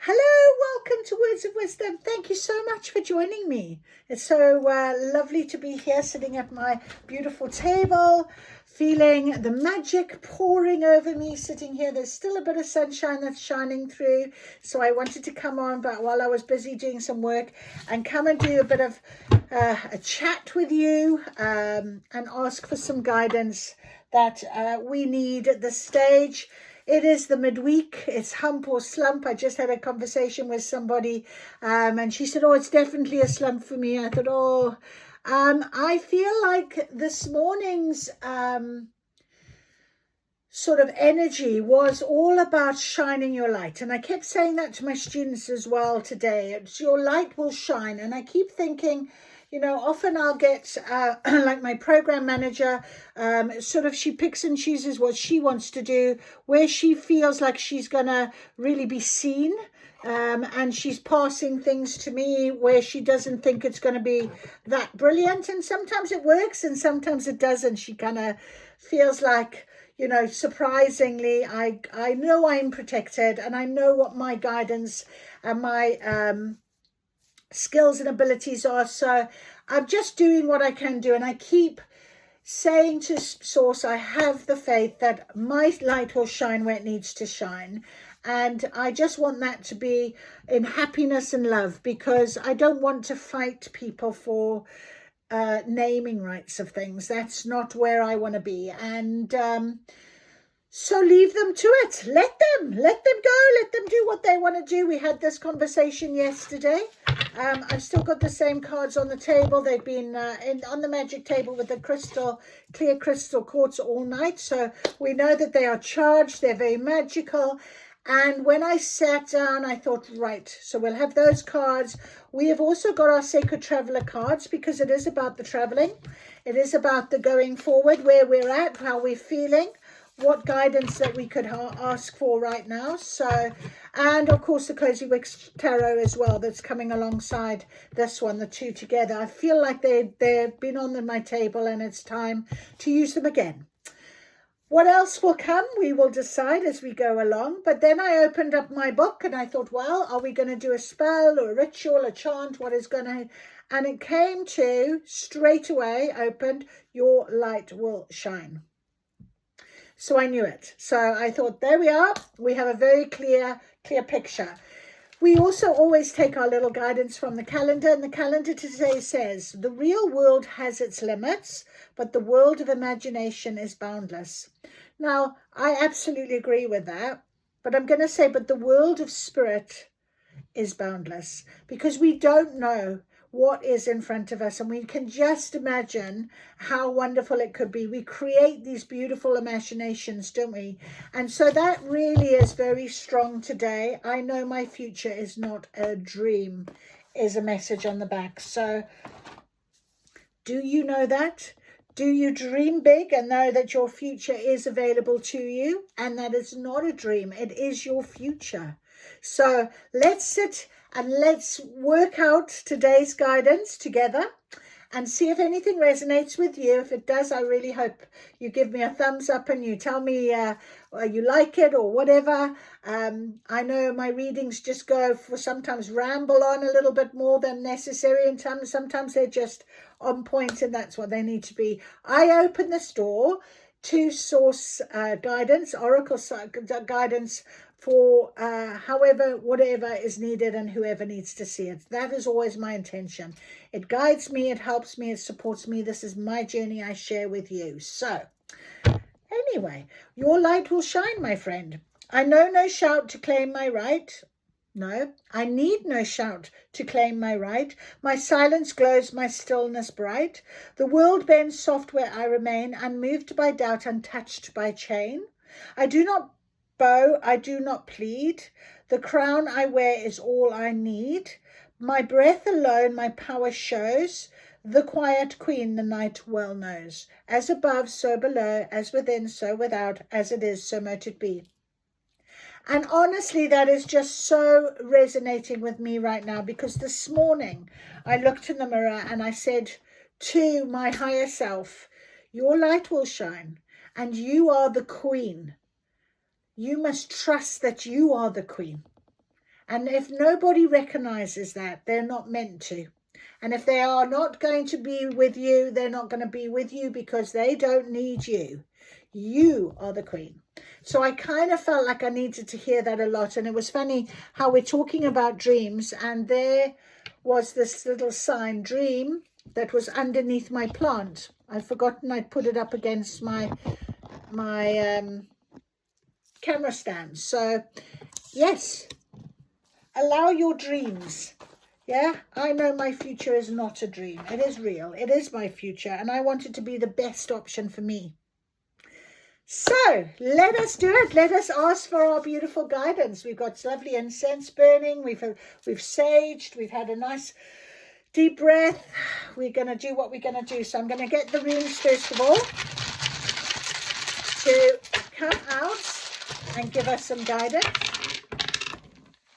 Hello, welcome to Words of Wisdom. Thank you so much for joining me. It's so lovely to be here sitting at my beautiful table, feeling the magic pouring over me sitting here. There's still a bit of sunshine that's shining through, so I wanted to come on, but while I was busy doing some work, and come and do a bit of a chat with you and ask for some guidance that we need at this stage. It is the midweek. It's hump or slump. I just had a conversation with somebody and she said, it's definitely a slump for me. I thought, I feel like this morning's sort of energy was all about shining your light. And I kept saying that to my students as well today. It's your light will shine. And I keep thinking, often I'll get like my program manager, sort of she picks and chooses what she wants to do, where she feels like she's going to really be seen. And she's passing things to me where she doesn't think it's going to be that brilliant. And sometimes it works and sometimes it doesn't. She kind of feels like, surprisingly, I know I'm protected and I know what my guidance and my skills and abilities are, so I'm just doing what I can do. And I keep saying to Source, I have the faith that my light will shine where it needs to shine, and I just want that to be in happiness and love, because I don't want to fight people for naming rights of things. That's not where I want to be. And so leave them to it. Let them go. Let them do what they want to do. We had this conversation yesterday. I've still got the same cards on the table. They've been on the magic table with the clear crystal quartz all night. So we know that they are charged. They're very magical. And when I sat down, I thought, right, so we'll have those cards. We have also got our Sacred Traveler cards, because it is about the traveling. It is about the going forward, where we're at, how we're feeling, what guidance that we could ask for right now. So, and of course the Cozy Wicks Tarot as well, that's coming alongside this one, the two together. I feel like they've been on my table and it's time to use them again. What else will come, we will decide as we go along. But then I opened up my book and I thought, well, are we going to do a spell or a ritual, a chant? What is going to... And it came to, straight away, opened, your light will shine. So I knew it. So I thought, there we are. We have a very clear picture. We also always take our little guidance from the calendar. And the calendar today says, the real world has its limits, but the world of imagination is boundless. Now, I absolutely agree with that. But I'm going to say, but the world of spirit is boundless, because we don't know what is in front of us, and we can just imagine how wonderful it could be. We create these beautiful imaginations, don't we? And so that really is very strong today. I know my future is not a dream, is a message on the back. So do you know that? Do you dream big and know that your future is available to you, and that it's not a dream, it is your future? So let's sit and let's work out today's guidance together and see if anything resonates with you. If it does, I really hope you give me a thumbs up and you tell me you like it or whatever. I know my readings just go for, sometimes ramble on a little bit more than necessary, and sometimes they're just on point, and that's what they need to be. I open this door to Source guidance, Oracle guidance, for whatever is needed and whoever needs to see it. That is always my intention. It guides me, it helps me, it supports me. This is my journey I share with you. So anyway, your light will shine, my friend. I know no shout to claim my right. No, I need no shout to claim my right. My silence glows, my stillness bright. The world bends soft where I remain, unmoved by doubt, untouched by chain. I do not bow, I do not plead. The crown I wear is all I need. My breath alone my power shows. The quiet queen the night well knows. As above, so below, as within, so without, as it is, so mote it be. And honestly, that is just so resonating with me right now, because this morning I looked in the mirror and I said to my higher self, your light will shine and you are the queen. You must trust that you are the queen. And if nobody recognizes that, they're not meant to. And if they are not going to be with you, they're not going to be with you because they don't need you. You are the queen. So I kind of felt like I needed to hear that a lot. And it was funny how we're talking about dreams, and there was this little sign, dream, that was underneath my plant. I'd forgotten I'd put it up against my camera stand. So yes, allow your dreams. Yeah, I know my future is not a dream. It is real. It is my future, and I want it to be the best option for me. So let us do it. Let us ask for our beautiful guidance. We've got lovely incense burning. We've saged. We've had a nice deep breath. We're going to do what we're going to do. So I'm going to get the runes first of all to come out and give us some guidance.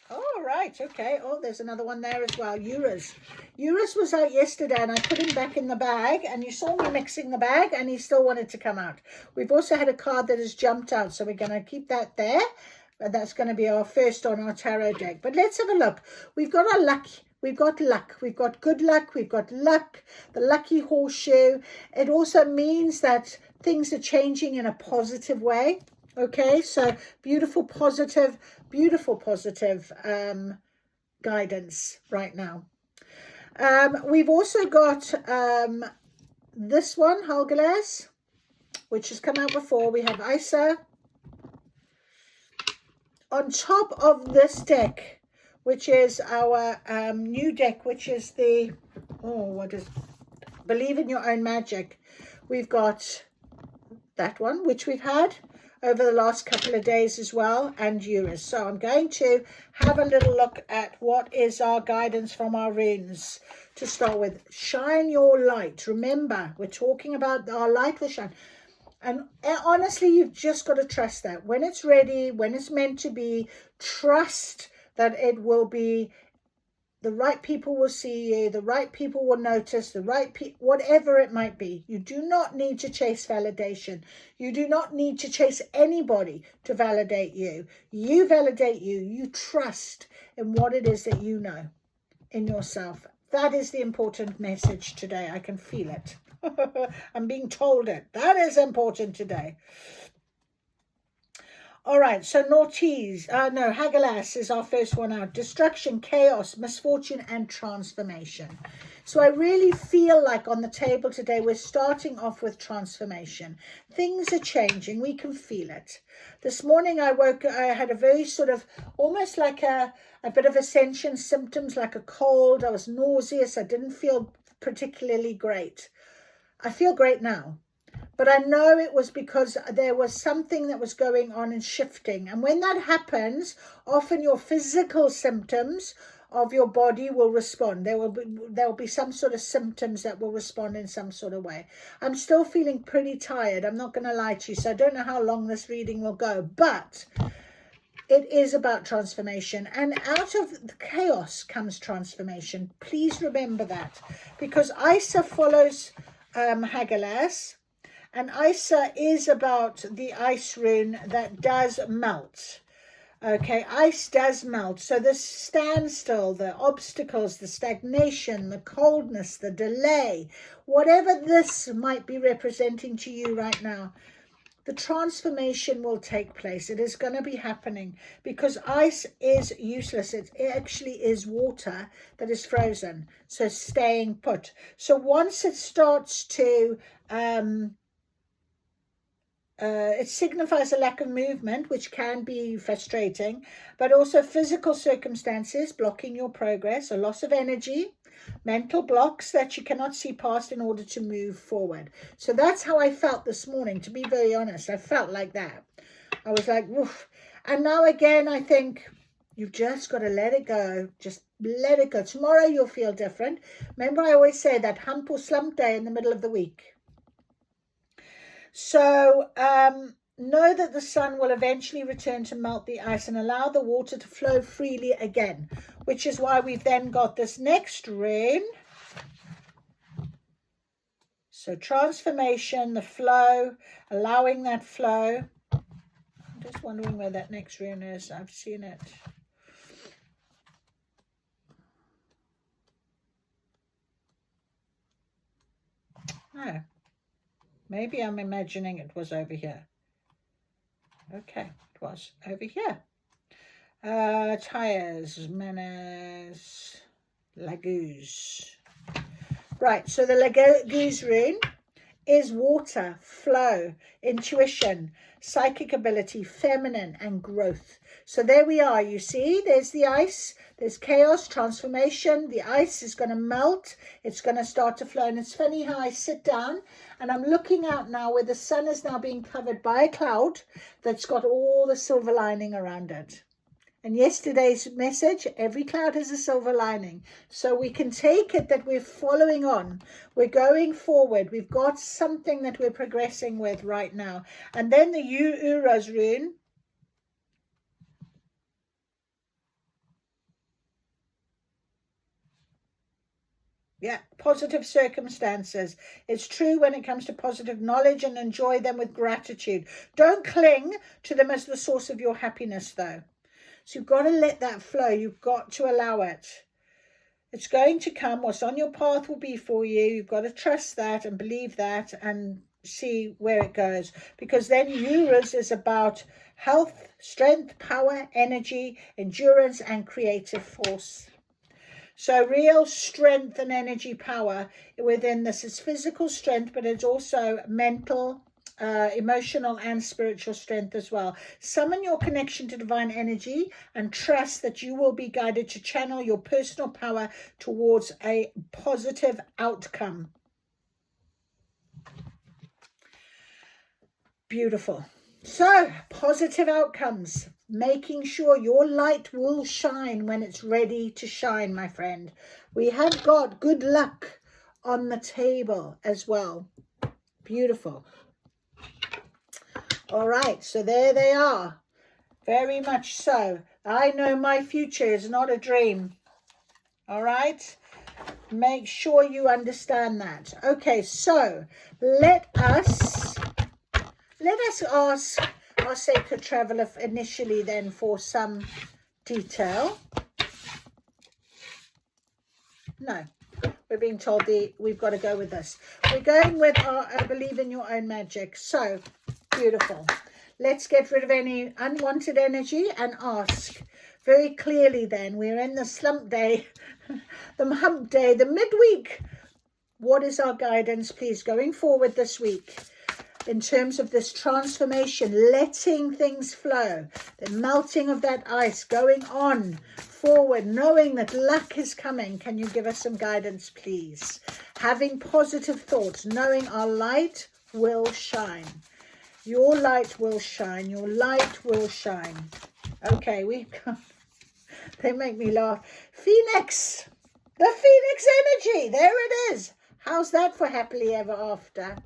Oh, right. Okay. Oh, there's another one there as well. Eurus. Eurus was out yesterday and I put him back in the bag, and you saw me mixing the bag and he still wanted to come out. We've also had a card that has jumped out, so we're going to keep that there. And that's going to be our first on our tarot deck. But let's have a look. We've got our luck. We've got luck. We've got good luck. We've got luck. The lucky horseshoe. It also means that things are changing in a positive way. Okay, so beautiful positive guidance right now. We've also got this one, Helgelas, which has come out before. We have Isa. On top of this deck, which is our new deck, which is the, Believe in Your Own Magic. We've got that one, which we've had over the last couple of days as well, and Eurus. So I'm going to have a little look at what is our guidance from our runes. To start with, shine your light. Remember, we're talking about our light will shine. And honestly, you've just got to trust that. When it's ready, when it's meant to be, trust that it will be. The right people will see you, the right people will notice, the right people, whatever it might be. You do not need to chase validation. You do not need to chase anybody to validate you. You validate you. You trust in what it is that you know in yourself. That is the important message today. I can feel it. I'm being told it. That is important today. All right, so Hagelas is our first one out. Destruction, chaos, misfortune, and transformation. So I really feel like on the table today, we're starting off with transformation. Things are changing. We can feel it. This morning I had a very sort of, almost like a bit of ascension symptoms, like a cold. I was nauseous. I didn't feel particularly great. I feel great now. But I know it was because there was something that was going on and shifting. And when that happens, often your physical symptoms of your body will respond. There will be some sort of symptoms that will respond in some sort of way. I'm still feeling pretty tired. I'm not going to lie to you. So I don't know how long this reading will go. But it is about transformation. And out of the chaos comes transformation. Please remember that. Because Isa follows Hagelas. And Isa is about the ice rune that does melt. Okay, ice does melt. So the standstill, the obstacles, the stagnation, the coldness, the delay, whatever this might be representing to you right now, the transformation will take place. It is going to be happening because ice is useless. It actually is water that is frozen. So staying put. So once it starts to... it signifies a lack of movement, which can be frustrating, but also physical circumstances blocking your progress, a loss of energy, mental blocks that you cannot see past in order to move forward. So that's how I felt this morning, to be very honest. I felt like that. I was like, woof. And now again, I think you've just got to let it go. Just let it go. Tomorrow you'll feel different. Remember, I always say that hump or slump day in the middle of the week. So know that the sun will eventually return to melt the ice and allow the water to flow freely again, which is why we've then got this next rune. So transformation, the flow, allowing that flow. I'm just wondering where that next rune is. I've seen it. Oh, maybe I'm imagining it was over here. Okay, it was over here. Tires, manners, Laguz. Right, so the Laguz rune is water, flow, intuition, psychic ability, feminine, and growth. So there we are. You see, there's the ice, there's chaos, transformation. The ice is going to melt. It's going to start to flow. And it's funny how I sit down and I'm looking out now where the sun is now being covered by a cloud that's got all the silver lining around it. And yesterday's message, every cloud has a silver lining. So we can take it that we're following on. We're going forward. We've got something that we're progressing with right now. And then the Uras rune. Yeah, positive circumstances. It's true when it comes to positive knowledge, and enjoy them with gratitude. Don't cling to them as the source of your happiness, though. So you've got to let that flow. You've got to allow it. It's going to come. What's on your path will be for you. You've got to trust that and believe that and see where it goes. Because then Uranus is about health, strength, power, energy, endurance, and creative force. So real strength and energy power within this is physical strength, but it's also mental, emotional and spiritual strength as well. Summon your connection to divine energy and trust that you will be guided to channel your personal power towards a positive outcome. Beautiful. So, positive outcomes. Making sure your light will shine when it's ready to shine, my friend. We have got good luck on the table as well. Beautiful. All right, so there they are. Very much so. I know my future is not a dream. All right? Make sure you understand that. Okay, so let us ask our sacred traveler initially then for some detail. No, we're being told we've got to go with this. We're going with our believe in your own magic. So beautiful. Let's get rid of any unwanted energy and ask very clearly then. We're in the slump day, the hump day, the midweek. What is our guidance, please, going forward this week in terms of this transformation, letting things flow, the melting of that ice, going on forward, knowing that luck is coming? Can you give us some guidance, please? Having positive thoughts, knowing our light will shine. Your light will shine. Your light will shine. Okay, we've got, they make me laugh. Phoenix, the Phoenix energy. There it is. How's that for happily ever after?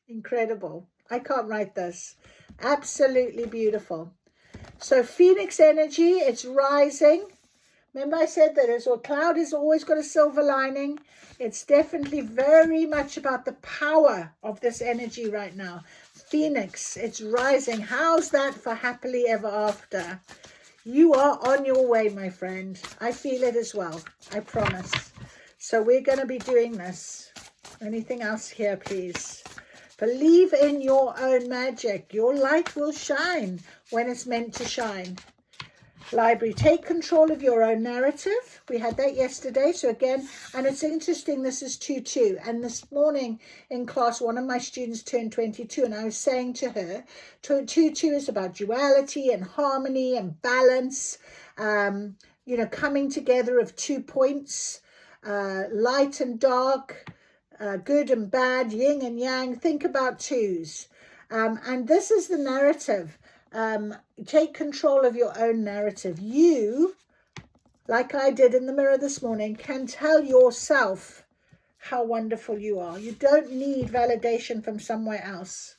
Incredible. I can't write this. Absolutely beautiful. So Phoenix energy, it's rising. Remember I said that a cloud has always got a silver lining. It's definitely very much about the power of this energy right now. Phoenix, it's rising. How's that for happily ever after? You are on your way, my friend. I feel it as well. I promise. So we're going to be doing this. Anything else here, please? Believe in your own magic. Your light will shine when it's meant to shine. Library, take control of your own narrative. We had that yesterday. So again, and it's interesting, this is 2-2. And this morning in class, one of my students turned 22. And I was saying to her, 2-2 is about duality and harmony and balance. You know, coming together of 2 points, light and dark, good and bad, yin and yang. Think about twos. And this is the narrative. Take control of your own narrative. You, like I did in the mirror this morning, can tell yourself how wonderful you are. You don't need validation from somewhere else.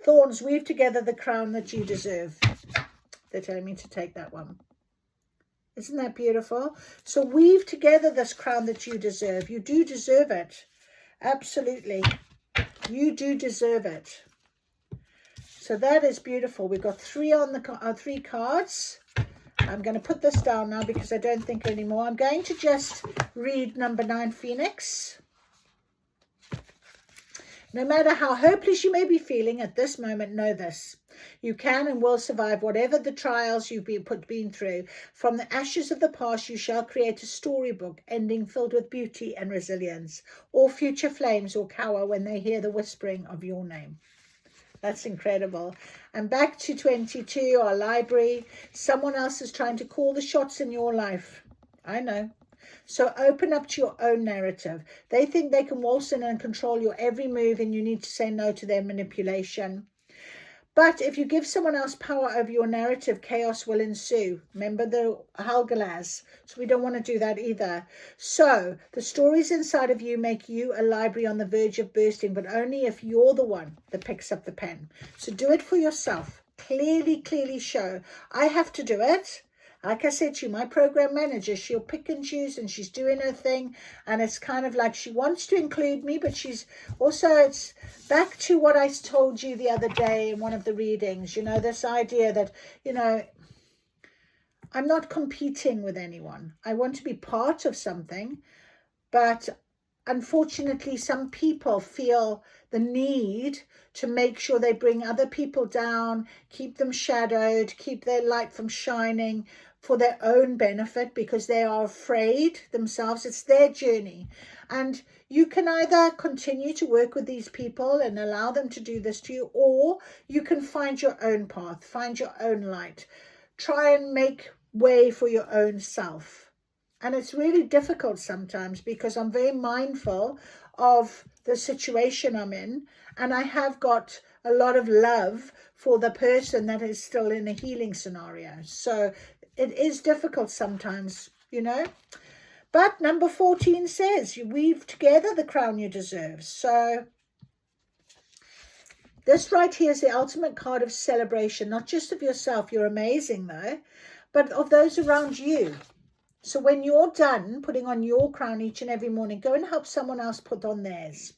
Thorns, weave together the crown that you deserve. They're telling me to take that one. Isn't that beautiful? So weave together this crown that you deserve. You do deserve it. Absolutely. You do deserve it. So that is beautiful. We've got 3 on the 3 cards. I'm going to put this down now because I don't think anymore. I'm going to just read number 9, Phoenix. No matter how hopeless you may be feeling at this moment, know this. You can and will survive whatever the trials you've been through. From the ashes of the past, you shall create a storybook ending filled with beauty and resilience. All future flames will cower when they hear the whispering of your name. That's incredible. And back to 22, our library. Someone else is trying to call the shots in your life. I know. So open up to your own narrative. They think they can waltz in and control your every move, and you need to say no to their manipulation. But if you give someone else power over your narrative, chaos will ensue. Remember the Helgelaz. So we don't want to do that either. So the stories inside of you make you a library on the verge of bursting, but only if you're the one that picks up the pen. So do it for yourself. Clearly show. I have to do it. Like I said to you, my program manager, she'll pick and choose, and she's doing her thing. And it's kind of like she wants to include me, but she's also, it's back to what I told you the other day in one of the readings, you know, this idea that, you know, I'm not competing with anyone. I want to be part of something, but unfortunately, some people feel the need to make sure they bring other people down, keep them shadowed, keep their light from shining for their own benefit because they are afraid themselves. It's their journey. And you can either continue to work with these people and allow them to do this to you, or you can find your own path, find your own light. Try and make way for your own self. And it's really difficult sometimes because I'm very mindful of the situation I'm in, and I have got a lot of love for the person that is still in a healing scenario. So it is difficult sometimes, you know. But number 14 says, you weave together the crown you deserve. So this right here is the ultimate card of celebration, not just of yourself, you're amazing though, but of those around you. So when you're done putting on your crown each and every morning, go and help someone else put on theirs.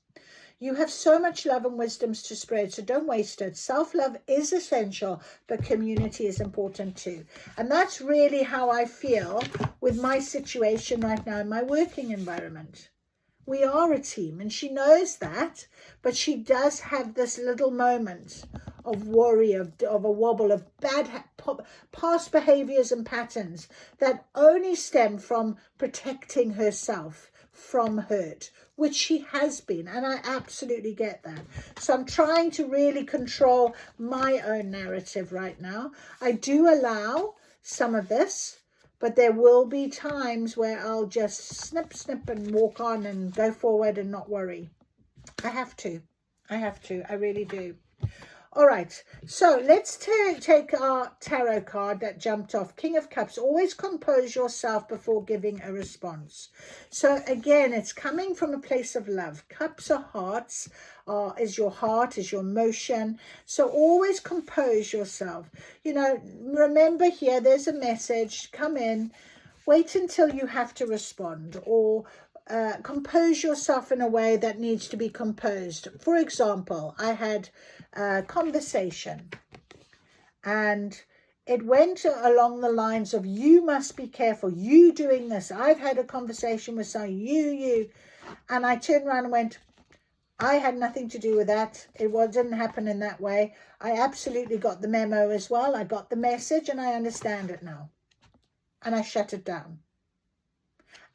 You have so much love and wisdoms to spread, so don't waste it. Self-love is essential, but community is important too. And that's really how I feel with my situation right now in my working environment. We are a team, and she knows that, but she does have this little moment of worry, of a wobble, of bad past behaviors and patterns that only stem from protecting herself from hurt, which she has been, and I absolutely get that. So I'm trying to really control my own narrative right now. I do allow some of this, but there will be times where I'll just snip and walk on and go forward and not worry. I have to, I really do. All right, so let's take our tarot card that jumped off. King of Cups. Always compose yourself before giving a response. So again, it's coming from a place of love. Cups are hearts, is your heart, is your emotion. So always compose yourself. You know, remember here, there's a message. Come in, wait until you have to respond, or compose yourself in a way that needs to be composed. For example, I had a conversation and it went along the lines of, you must be careful, you doing this. I've had a conversation with someone, you, and I turned around and went, I had nothing to do with that. It didn't happen in that way. I absolutely got the memo as well. I got the message and I understand it now. And I shut it down.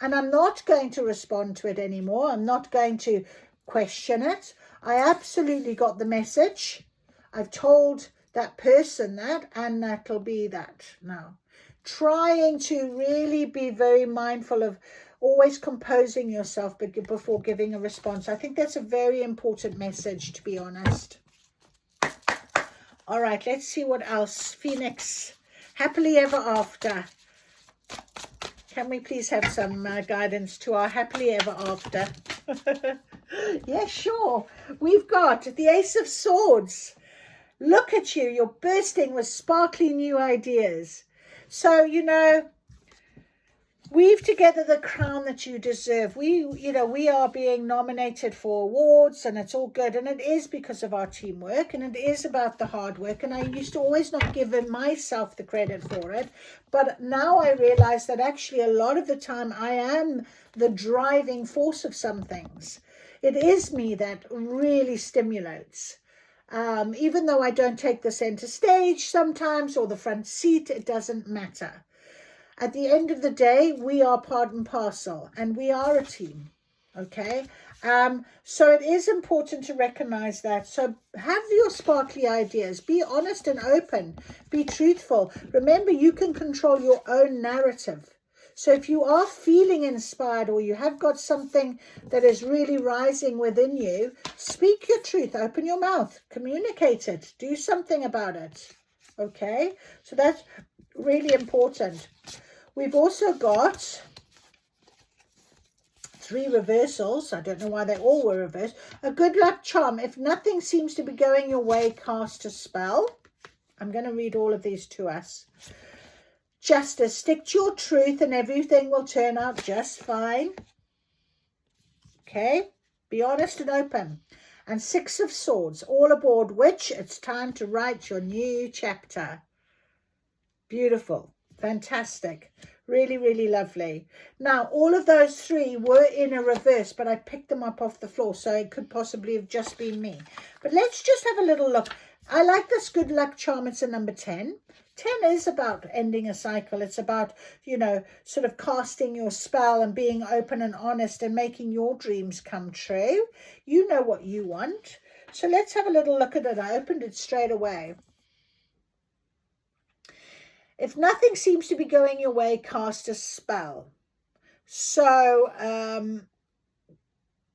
And I'm not going to respond to it anymore. I'm not going to question it. I absolutely got the message. I've told that person that, and that'll be that now. Trying to really be very mindful of always composing yourself before giving a response. I think that's a very important message, to be honest. All right, let's see what else. Phoenix, happily ever after. Can we please have some guidance to our happily ever after? Yeah, sure. We've got the Ace of Swords. Look at you. You're bursting with sparkly new ideas. So, you know, Weave together the crown that you deserve. We are being nominated for awards, and it's all good. And it is because of our teamwork, and it is about the hard work. And I used to always not give myself the credit for it. But now I realize that actually a lot of the time I am the driving force of some things. It is me that really stimulates. Even though I don't take the center stage sometimes or the front seat, it doesn't matter. At the end of the day, we are part and parcel, and we are a team, okay? So it is important to recognize that. So have your sparkly ideas. Be honest and open. Be truthful. Remember, you can control your own narrative. So if you are feeling inspired or you have got something that is really rising within you, speak your truth. Open your mouth. Communicate it. Do something about it, okay? So that's really important. We've also got 3 reversals. I don't know why they all were reversed. A good luck charm. If nothing seems to be going your way, cast a spell. I'm going to read all of these to us. Justice. Stick to your truth and everything will turn out just fine. Okay. Be honest and open. And 6 of Swords. All aboard Witch. It's time to write your new chapter. Beautiful. Fantastic. Really, really lovely. Now, all of those 3 were in a reverse, but I picked them up off the floor, so it could possibly have just been me. But let's just have a little look. I like this good luck charm. It's a number 10. 10 is about ending a cycle. It's about, sort of casting your spell and being open and honest and making your dreams come true. You know what you want. So let's have a little look at it. I opened it straight away. If nothing seems to be going your way, cast a spell. So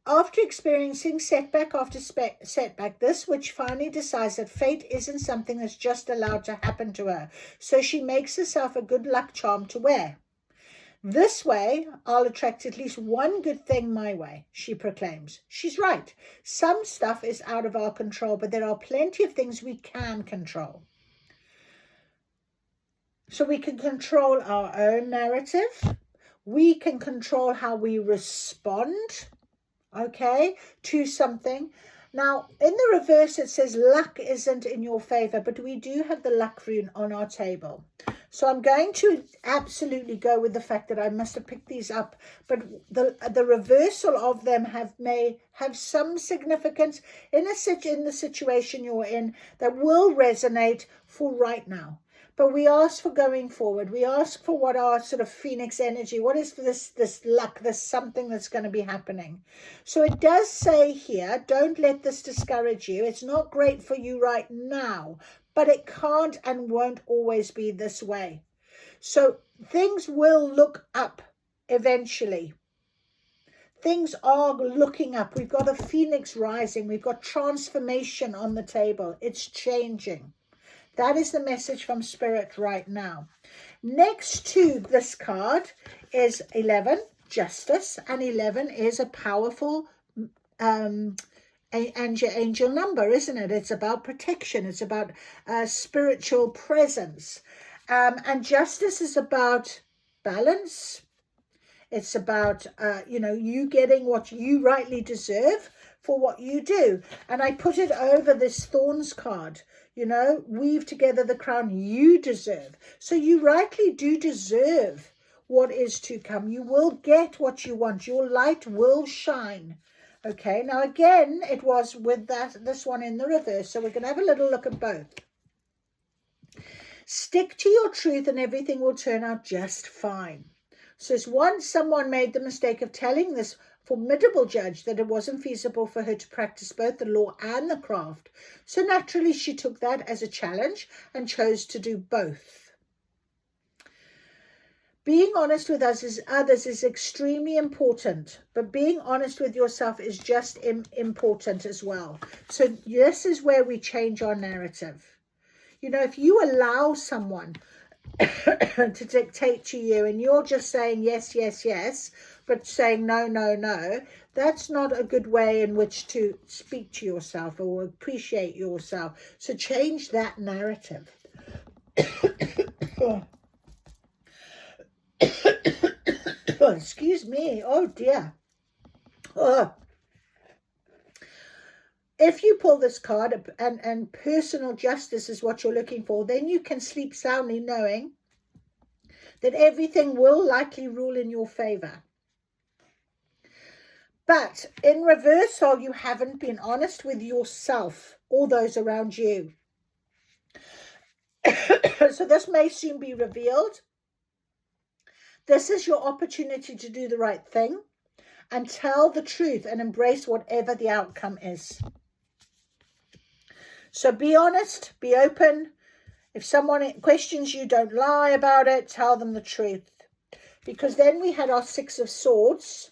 after experiencing setback after setback, this witch finally decides that fate isn't something that's just allowed to happen to her. So she makes herself a good luck charm to wear. This way, I'll attract at least one good thing my way, she proclaims. She's right. Some stuff is out of our control, but there are plenty of things we can control. So we can control our own narrative. We can control how we respond, okay, to something. Now, in the reverse, it says luck isn't in your favor, but we do have the luck rune on our table. So I'm going to absolutely go with the fact that I must have picked these up, but the reversal of them may have some significance in the situation you're in that will resonate for right now. But we ask for going forward. We ask for what our sort of phoenix energy, what is this luck, this something that's going to be happening. So it does say here, don't let this discourage you. It's not great for you right now, but it can't and won't always be this way. So things will look up eventually. Things are looking up. We've got a phoenix rising. We've got transformation on the table. It's changing. That is the message from Spirit right now. Next to this card is 11, Justice, and 11 is a powerful angel number, isn't it? It's about protection. It's about spiritual presence. And Justice is about balance. It's about, you getting what you rightly deserve for what you do. And I put it over this Thorns card. Weave together the crown you deserve. So you rightly do deserve what is to come. You will get what you want. Your light will shine. Okay, now again, it was with this one in the reverse. So we're going to have a little look at both. Stick to your truth and everything will turn out just fine. So as once someone made the mistake of telling this formidable judge that it wasn't feasible for her to practice both the law and the craft. So naturally, she took that as a challenge and chose to do both. Being honest with others is extremely important, but being honest with yourself is just important as well. So this is where we change our narrative. If you allow someone to dictate to you and you're just saying yes, yes, yes, but saying no, no, no, that's not a good way in which to speak to yourself or appreciate yourself. So change that narrative. Excuse me. Oh, dear. Oh. If you pull this card and personal justice is what you're looking for, then you can sleep soundly knowing that everything will likely rule in your favor. But in reversal, you haven't been honest with yourself or those around you. So this may soon be revealed. This is your opportunity to do the right thing and tell the truth and embrace whatever the outcome is. So be honest, be open. If someone questions you, don't lie about it. Tell them the truth. Because then we had our Six of Swords.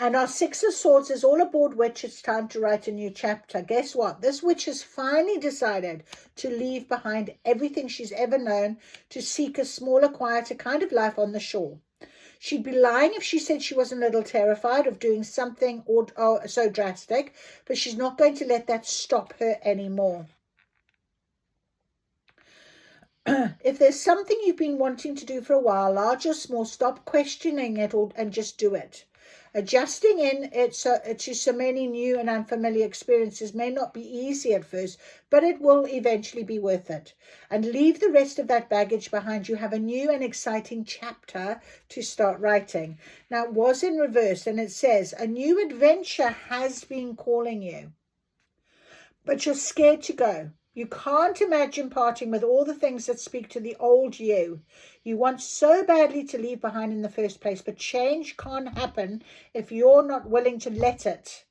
And our Six of Swords is all aboard witch. It's time to write a new chapter. Guess what? This witch has finally decided to leave behind everything she's ever known to seek a smaller, quieter kind of life on the shore. She'd be lying if she said she wasn't a little terrified of doing something or so drastic, but she's not going to let that stop her anymore. If there's something you've been wanting to do for a while, large or small, stop questioning it and just do it. Adjusting in to so many new and unfamiliar experiences may not be easy at first, but it will eventually be worth it. And leave the rest of that baggage behind. You have a new and exciting chapter to start writing. Now, it was in reverse, and it says, a new adventure has been calling you, but you're scared to go. You can't imagine parting with all the things that speak to the old you. You want so badly to leave behind in the first place, but change can't happen if you're not willing to let it.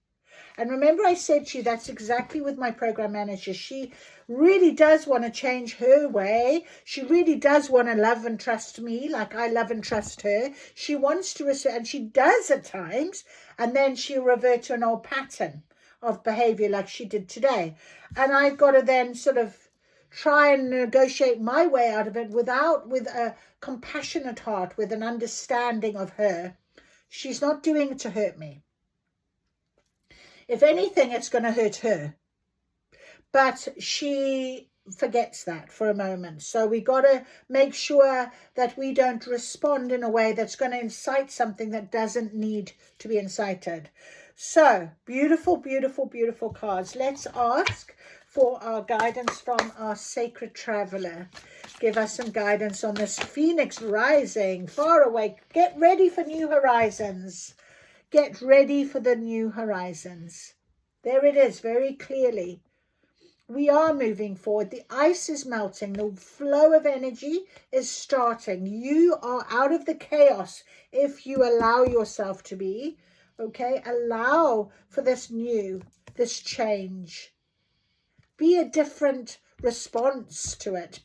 And remember I said to you, that's exactly with my program manager. She really does want to change her way. She really does want to love and trust me like I love and trust her. She wants to, and she does at times, and then she'll revert to an old pattern of behavior like she did today. And I've got to then sort of try and negotiate my way out of it with a compassionate heart, with an understanding of her. She's not doing it to hurt me. If anything, it's going to hurt her. But she forgets that for a moment. So we got to make sure that we don't respond in a way that's going to incite something that doesn't need to be incited. So, beautiful, beautiful, beautiful cards. Let's ask for our guidance from our sacred traveler. Give us some guidance on this Phoenix rising, far away. Get ready for new horizons. Get ready for the new horizons. There it is, very clearly. We are moving forward. The ice is melting. The flow of energy is starting. You are out of the chaos if you allow yourself to be. Okay, allow for this change. Be a different response to it.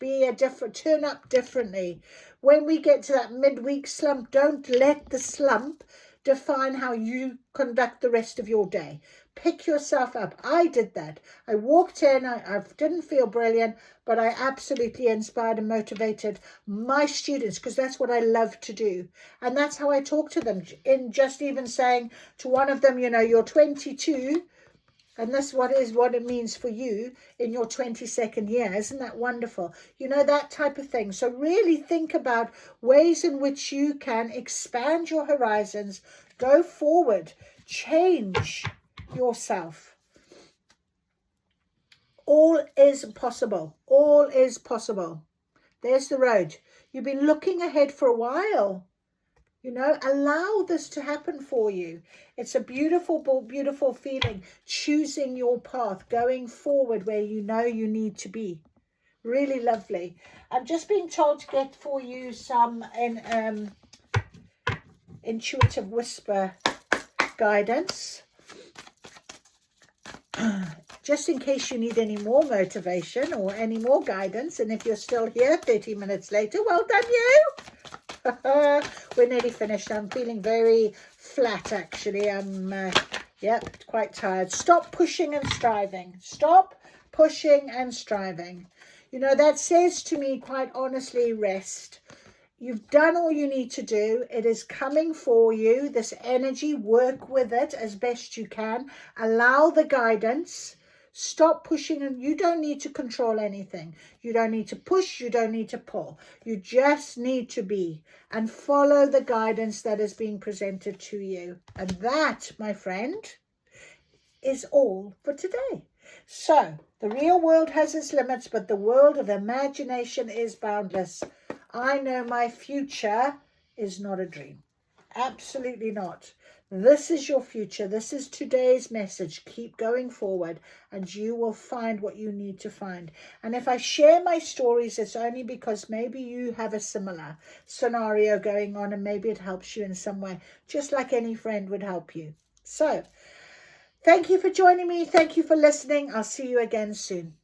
Turn up differently. When we get to that midweek slump, don't let the slump define how you conduct the rest of your day. Pick yourself up. I did that. I walked in, I didn't feel brilliant, but I absolutely inspired and motivated my students because that's what I love to do. And that's how I talk to them. In just even saying to one of them, you know, you're 22, and this what it means for you in your 22nd year. Isn't that wonderful? You know, that type of thing. So really think about ways in which you can expand your horizons, go forward, change yourself. All is possible. All is possible. There's the road. You've been looking ahead for a while. You know, allow this to happen for you. It's a beautiful, beautiful feeling, choosing your path, going forward where you know you need to be. Really lovely. I'm just being told to get for you some intuitive whisper guidance. Just in case you need any more motivation or any more guidance. And if you're still here 30 minutes later, well done you. We're nearly finished. I'm feeling very flat, actually. I'm quite tired. Stop pushing and striving. Stop pushing and striving. You know, that says to me, quite honestly, rest. You've done all you need to do. It is coming for you. This energy, work with it as best you can. Allow the guidance. Stop pushing, and you don't need to control anything. You don't need to push. You don't need to pull. You just need to be and follow the guidance that is being presented to you. And that, my friend, is all for today. So the real world has its limits, but the world of imagination is boundless. I know my future is not a dream. Absolutely not. This is your future. This is today's message. Keep going forward and you will find what you need to find. And if I share my stories, it's only because maybe you have a similar scenario going on and maybe it helps you in some way, just like any friend would help you. So thank you for joining me. Thank you for listening. I'll see you again soon.